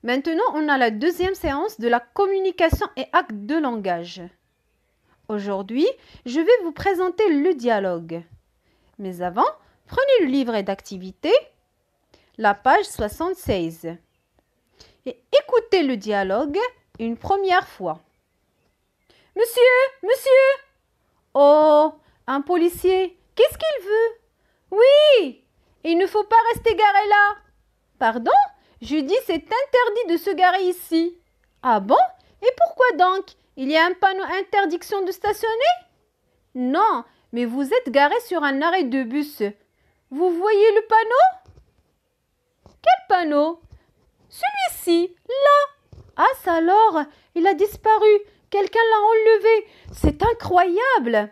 Maintenant, on a la deuxième séance de la communication et acte de langage. Aujourd'hui, je vais vous présenter le dialogue. Mais avant, prenez le livret d'activité, la page 76. Et écoutez le dialogue une première fois. Monsieur, monsieur! Oh, un policier, qu'est-ce qu'il veut? Oui, il ne faut pas rester garé là. Pardon? Je dis c'est interdit de se garer ici. Ah bon? Et pourquoi donc? Il y a un panneau interdiction de stationner? Non, mais vous êtes garé sur un arrêt de bus. Vous voyez le panneau? Quel panneau? Celui-ci, là. Ah, ça alors, il a disparu. Quelqu'un l'a enlevé. C'est incroyable.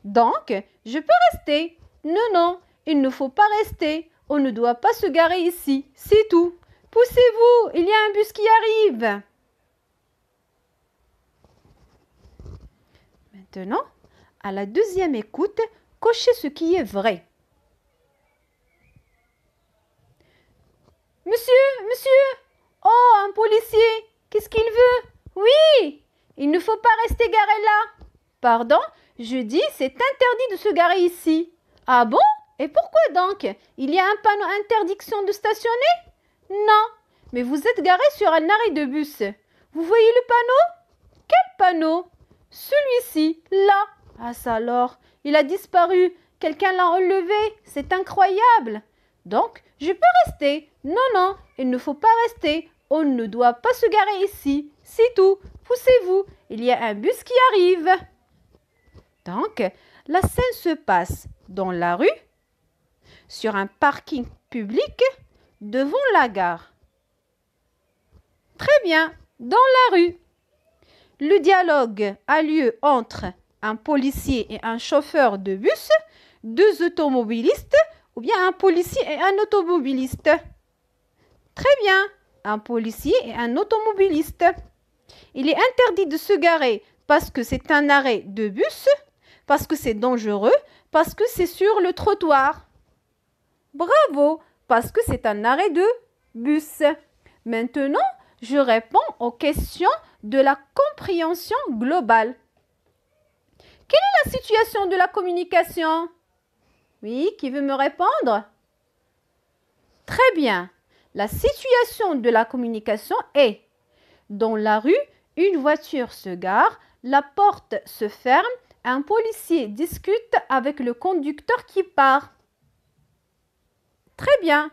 Donc, je peux rester. Non, non, il ne faut pas rester. On ne doit pas se garer ici. C'est tout. Poussez-vous, il y a un bus qui arrive. Maintenant, à la deuxième écoute, cochez ce qui est vrai. Monsieur, monsieur! Oh, un policier! Qu'est-ce qu'il veut? Oui! Il ne faut pas rester garé là. Pardon? Je dis, c'est interdit de se garer ici. Ah bon? Et pourquoi donc? Il y a un panneau interdiction de stationner? Non, mais vous êtes garé sur un arrêt de bus. Vous voyez le panneau? Quel panneau? Celui-ci, là. Ah ça alors, il a disparu. Quelqu'un l'a enlevé. C'est incroyable. Donc, je peux rester. Non, non, il ne faut pas rester. On ne doit pas se garer ici. C'est tout. Poussez-vous. Il y a un bus qui arrive. Donc, la scène se passe dans la rue, sur un parking public, devant la gare. Très bien, dans la rue. Le dialogue a lieu entre un policier et un chauffeur de bus, deux automobilistes, ou bien un policier et un automobiliste. Très bien, un policier et un automobiliste. Il est interdit de se garer parce que c'est un arrêt de bus, parce que c'est dangereux, parce que c'est sur le trottoir. Bravo, parce que c'est un arrêt de bus. Maintenant, je réponds aux questions de la compréhension globale. Quelle est la situation de la communication? Oui, qui veut me répondre? Très bien. La situation de la communication est: dans la rue, une voiture se gare, la porte se ferme, un policier discute avec le conducteur qui part. Très bien.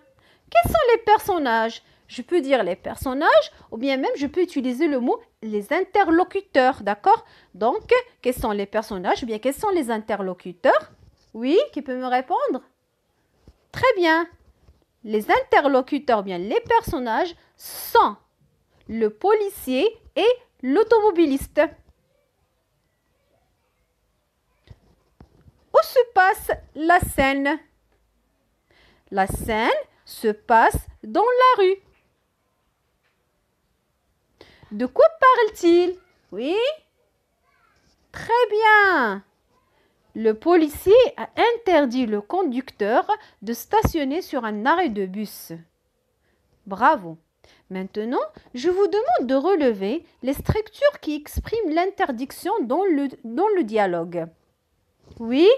Quels sont les personnages? Je peux dire les personnages ou bien même je peux utiliser le mot les interlocuteurs, d'accord? Donc, quels sont les personnages ou bien quels sont les interlocuteurs? Oui, qui peut me répondre? Très bien. Les interlocuteurs, bien les personnages sont le policier et l'automobiliste. Où se passe la scène? La scène se passe dans la rue. De quoi parle-t-il? Oui? Très bien. Le policier a interdit le conducteur de stationner sur un arrêt de bus. Bravo. Maintenant, je vous demande de relever les structures qui expriment l'interdiction dans le dialogue. Oui?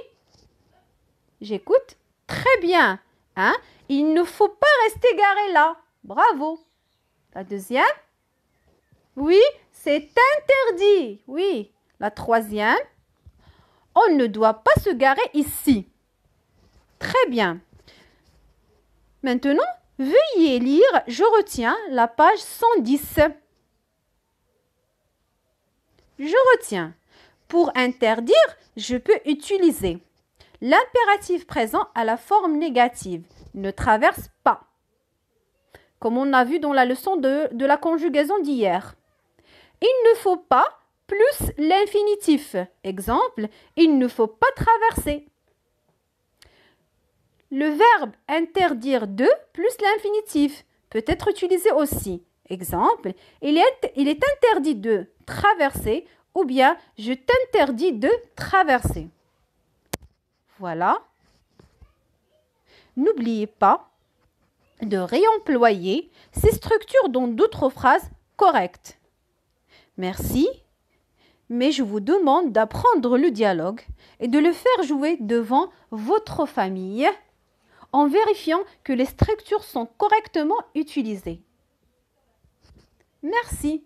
J'écoute. Très bien. Hein? Il ne faut pas rester garé là. Bravo. La deuxième? Oui, c'est interdit. Oui. La troisième? On ne doit pas se garer ici. Très bien. Maintenant, veuillez lire, je retiens, la page 110. Je retiens. Pour interdire, je peux utiliser l'impératif présent à la forme négative. Ne traverse pas. Comme on a vu dans la leçon de la conjugaison d'hier. Il ne faut pas plus l'infinitif. Exemple, il ne faut pas traverser. Le verbe interdire de plus l'infinitif peut être utilisé aussi. Exemple, il est interdit de traverser ou bien je t'interdis de traverser. Voilà. N'oubliez pas de réemployer ces structures dans d'autres phrases correctes. Merci, mais je vous demande d'apprendre le dialogue et de le faire jouer devant votre famille en vérifiant que les structures sont correctement utilisées. Merci.